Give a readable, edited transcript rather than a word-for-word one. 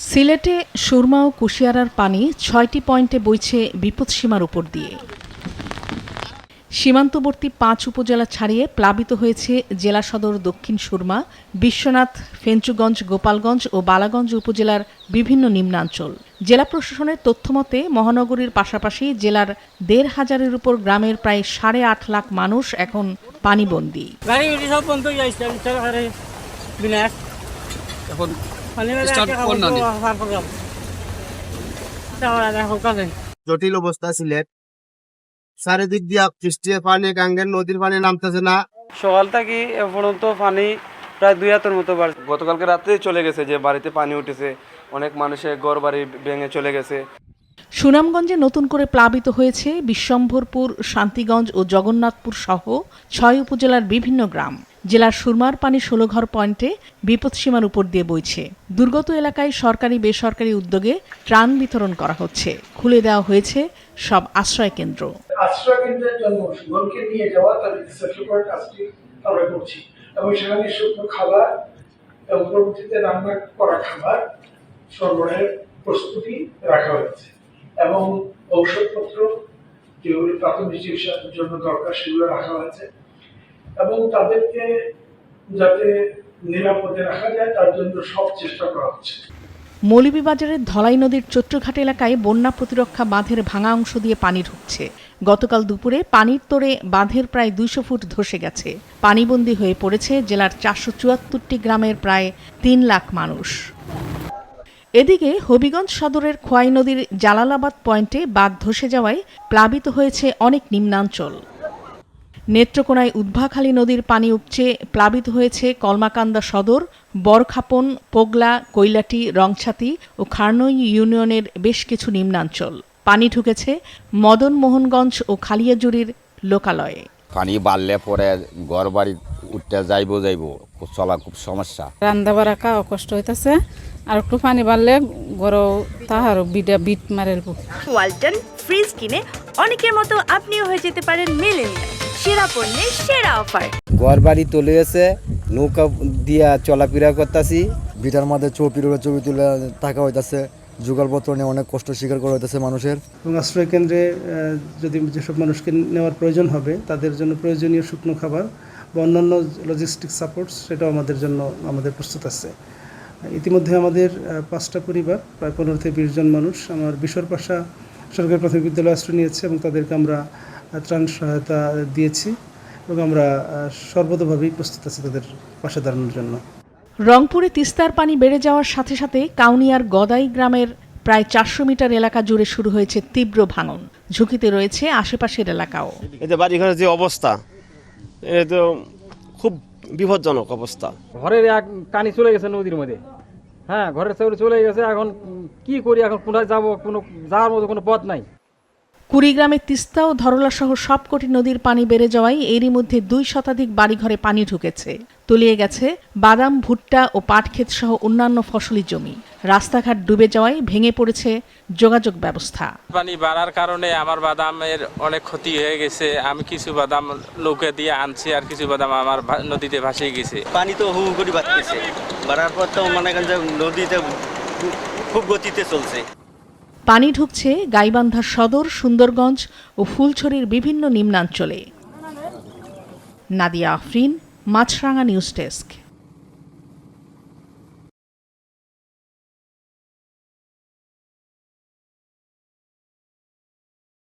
সিলেটে সুরমা ও কুশিয়ারার পানি ৬টি পয়েন্টে বইছে বিপদসীমার উপর দিয়ে। সীমান্তবর্তী ৫ উপজেলা ছাড়িয়ে প্লাবিত হয়েছে জেলা সদর দক্ষিণ সুরমা, বিশ্বনাথ, ফেঞ্চুগঞ্জ, গোপালগঞ্জ ও বালাগঞ্জ উপজেলার বিভিন্ন নিম্নাঞ্চল। জেলা প্রশাসনের তথ্যমতে মহানগরীর পাশাপাশি জেলার ১৫০০০-এর উপর গ্রামের প্রায় ৮.৫ লাখ মানুষ এখন পানিবন্দী। জটিল অবস্থা সিলেট, চারিদিক দিয়া বৃষ্টির পানি, গাঙ্গের নদীর পানি নামতেছে না। সকাল থেকে পর্যন্ত পানি প্রায় ২ হাতের মতো বাড়ছে। গতকালকে রাত্রে চলে গেছে, যে বাড়িতে পানি উঠেছে, অনেক মানুষের ঘর বাড়ি ভেঙে চলে গেছে। সুনামগঞ্জে নতুন করে প্লাবিত হয়েছে বিশ্বম্ভরপুর, শান্তিগঞ্জ ও জগন্নাথপুর সহ ৬ উপজেলার বিভিন্ন গ্রাম। জেলার সুরমার পানি ১৬ ঘর পয়েন্টে বিপদসীমার উপর দিয়ে বইছে। দুর্গত এলাকায় সরকারি বেসরকারি উদ্যোগে ত্রাণ বিতরণ করা হচ্ছে। খুলে দেওয়া হয়েছে সব আশ্রয় কেন্দ্র। আশ্রয় কেন্দ্রের জন্য সুগমকে নিয়ে যাওয়া তাদের সেটেল করার কাজটি আমরা করছি এবং সেখানে শুকনো খাবার এবং পরবর্তীতে রান্না করা খাবার সরবরাহের প্রস্তুতি রাখা হয়েছে এবং ঔষধপত্র যেগুলি প্রাথমিক চিকিৎসার জন্য দরকার সেগুলো রাখা হয়েছে এবং তাদেরকে যাতে নিরাপদে রাখা যায় তার জন্য সব চেষ্টা করা হচ্ছে। মৌলভীবাজারের ধলাই নদীর চট্টঘাট এলাকায় বন্যা প্রতিরক্ষা বাঁধের ভাঙা অংশ দিয়ে পানি ঢুকছে। গতকাল দুপুরে পানির তোড়ে বাঁধের প্রায় ২০০ ফুট ধসে গেছে। পানিবন্দী হয়ে পড়েছে জেলার ৪৭৪টি গ্রামের প্রায় ৩ লাখ মানুষ। এদিকে হবিগঞ্জ সদরের খোয়াই নদীর জালালাবাদ পয়েন্টে বাঁধ ধসে যাওয়ায় প্লাবিত হয়েছে অনেক নিম্নাঞ্চল। নেত্রকোনায় উদ্ভাখালী নদীর পানি উপচে প্লাবিত হয়েছে কলমাকান্দা সদর, বরখাপন, পোগলা, কৈলাটি, রংছাতি ও খারনই ইউনিয়নের বেশ কিছু নিম্নাঞ্চল। পানি ঢুকেছে মদন মোহনগঞ্জ ও খালিয়াজুড়ির লোকালয়ে। পানি বাড়লে পরে ঘর বাড়ি উঠতে যাইব চলা খুব সমস্যা। রান্না বাড়া খাওয়া কষ্ট হইতেছে, আর একটু পানি বাড়লে গরু তাহার বিট মারে। ওয়ালটন ফ্রিজ কিনে অনেকের মতো আপনিও হয়ে যেতে পারেন মিলেনিয়াল। সেরা পণ্যের সেরা অফার। ঘর বাড়ি তুলে এসে নৌকা দিয়া চলাফেরা করতেছি। বিটার মধ্যে ছবি তুলে টাকা হইতেছে, যুগলপত্র নিয়ে অনেক কষ্ট স্বীকার করা হইতেছে মানুষের। এবং আশ্রয় কেন্দ্রে যদি যেসব মানুষকে নেওয়ার প্রয়োজন হবে তাদের জন্য প্রয়োজনীয় শুকনো খাবার বা অন্যান্য লজিস্টিক সাপোর্টস সেটাও আমাদের জন্য আমাদের প্রস্তুত আছে। ইতিমধ্যে আমাদের 5টা পরিবার প্রায় 15 থেকে 20 জন মানুষ আমার বিশ্বরপাশা সরকারি প্রাথমিক বিদ্যালয়ে আশ্রয় নিয়েছে এবং তাদেরকে আমরা ত্রাণ সহায়তা দিয়েছি এবং আমরা সর্বতোভাবেই প্রস্তুত আছি তাদের পাশে দাঁড়ানোর জন্য। রংপুরে তিস্তার পানি বেড়ে যাওয়ার সাথে সাথে কাউনিয়ার গদাই গ্রামের প্রায় 400 মিটার এলাকা জুড়ে শুরু হয়েছে তীব্র ভাঙন। ঝুঁকিতে রয়েছে আশেপাশের এলাকাও। এতে বাড়িঘরের যে অবস্থা, এটা তো খুব বিপজ্জনক অবস্থা। ঘরের এক কানি চলে গেছে নদীর মধ্যে। হ্যাঁ, ঘরের চাউল চলে গেছে। এখন কি করি? এখন কোথায় যাবো? কোনো যাওয়ার মতো কোনো পথ নাই। কুড়িগ্রামে তিস্তা ও ধরলা সহ সবকটি নদীর পানি বেড়ে যাওয়ায় এরই মধ্যে 2 শতাধিক বাড়িঘরে পানি ঢুকেছে। তলিয়ে গেছে বাদাম, ভুট্টা ও পাট ক্ষেত সহ অন্যান্য ফসলি জমি। রাস্তাঘাট ডুবে যাওয়ায় ভেঙে পড়েছে যোগাযোগ ব্যবস্থা। পানি বাড়ার কারণে আমার বাদামের অনেক ক্ষতি হয়ে গেছে। আমি কিছু বাদাম নৌকা দিয়ে আনছি, আর কিছু বাদাম আমার নদীতে ভাসিয়ে গেছে। পানি তো হু করে বাড়তেছে, বাড়ার পর তো মনে করেন যে নদীতে খুব গতিতে চলছে। পানি ঢুকছে গাইবান্ধা সদর, সুন্দরগঞ্জ ও ফুলছড়ির বিভিন্ন নিম্নাঞ্চলে। নাদিয়া আফরিন, মাছরাঙা নিউজ ডেস্ক।